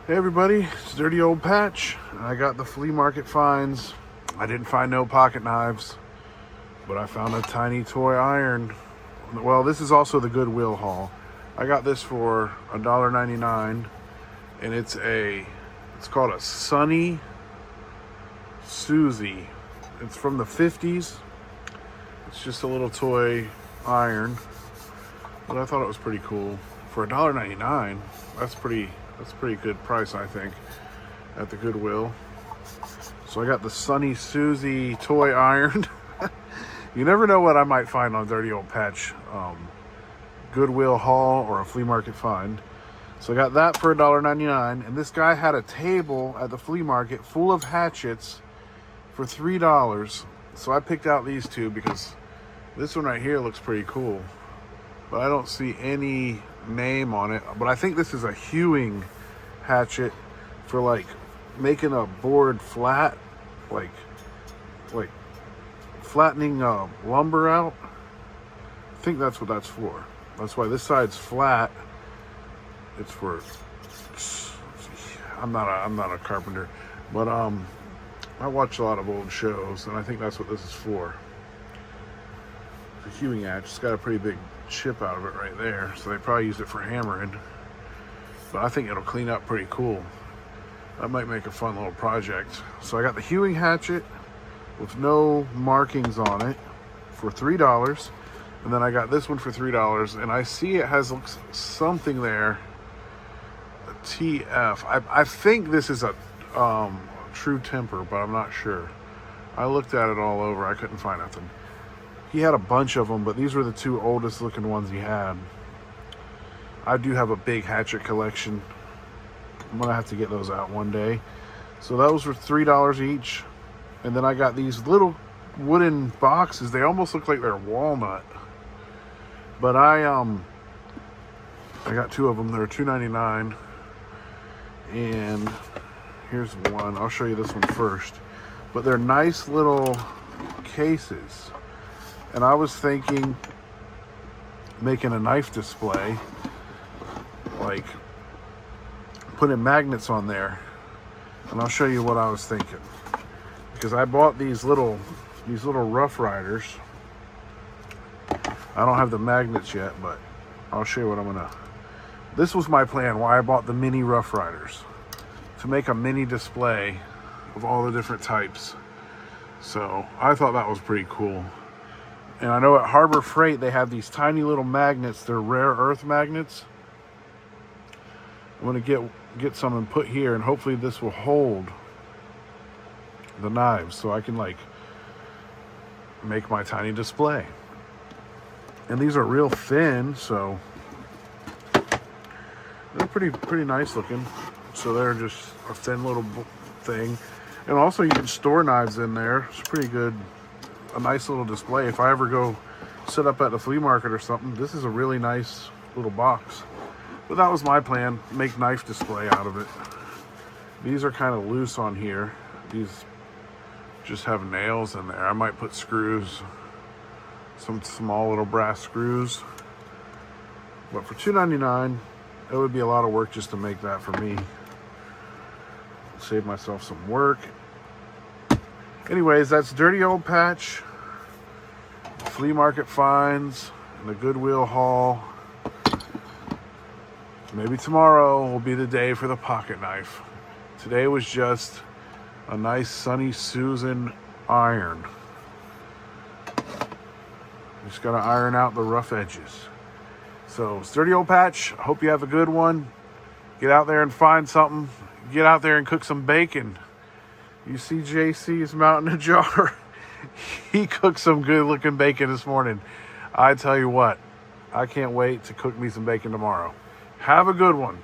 Hey everybody, it's Dirty Old Patch. I got the flea market finds. I didn't find no pocket knives, but I found a tiny toy iron. Well, this is also the Goodwill haul. I got this for $1.99, and it's called a Sunny Susie. It's from the 50s. It's just a little toy iron, but I thought it was pretty cool. For $1.99, that's pretty good price, I think, at the Goodwill. So I got the Sunny Susie toy iron. You never know what I might find on Dirty Old Patch Goodwill haul or a flea market find. So I got that for $1.99, and this guy had a table at the flea market full of hatchets for $3. So I picked out these two because this one right here looks pretty cool, but I don't see any name on it. But I think this is a hewing hatchet for like making a board flat, like flattening lumber out. I think that's what that's for. That's why this side's flat. It's for, I'm not a carpenter, but I watch a lot of old shows, and I think that's what this is for. The hewing hatch. It's got a pretty big chip out of it right there, so they probably use it for hammering, but I think it'll clean up pretty cool. That might make a fun little project. So I got the hewing hatchet with no markings on it for $3, and then I got this one for $3, and I see it has something there, a TF. I think this is a true temper, but I'm not sure. I looked at it all over, I couldn't find nothing. He had a bunch of them, but these were the two oldest looking ones he had. I do have a big hatchet collection. I'm gonna have to get those out one day. So those were $3 each. And then I got these little wooden boxes. They almost look like they're walnut. But I got two of them. They're $2.99. And here's one. I'll show you this one first. But they're nice little cases. And I was thinking making a knife display, like putting magnets on there. And I'll show you what I was thinking. Because I bought these little Rough Riders. I don't have the magnets yet, but I'll show you what I'm gonna. This was my plan, why I bought the mini Rough Riders. To make a mini display of all the different types. So I thought that was pretty cool. And I know at Harbor Freight they have these tiny little magnets. They're rare earth magnets. I'm gonna get some and put here, and hopefully this will hold the knives so I can like make my tiny display. And these are real thin, so they're pretty nice looking. So they're just a thin little thing. And also you can store knives in there. It's pretty good. A nice little display. If I ever go sit up at the flea market or something, this is a really nice little box. But that was my plan, make knife display out of it. These are kind of loose on here. These just have nails in there. I might put screws, some small little brass screws. But for $2.99, it would be a lot of work just to make that for me. Save myself some work. Anyways, that's Dirty Old Patch, flea market finds, and the Goodwill haul. Maybe tomorrow will be the day for the pocket knife. Today was just a nice Sunny Susan iron. Just gotta iron out the rough edges. So it's Dirty Old Patch. Hope you have a good one. Get out there and find something. Get out there and cook some bacon. You see JC's mountain a jar. He cooked some good looking bacon this morning. I tell you what, I can't wait to cook me some bacon tomorrow. Have a good one.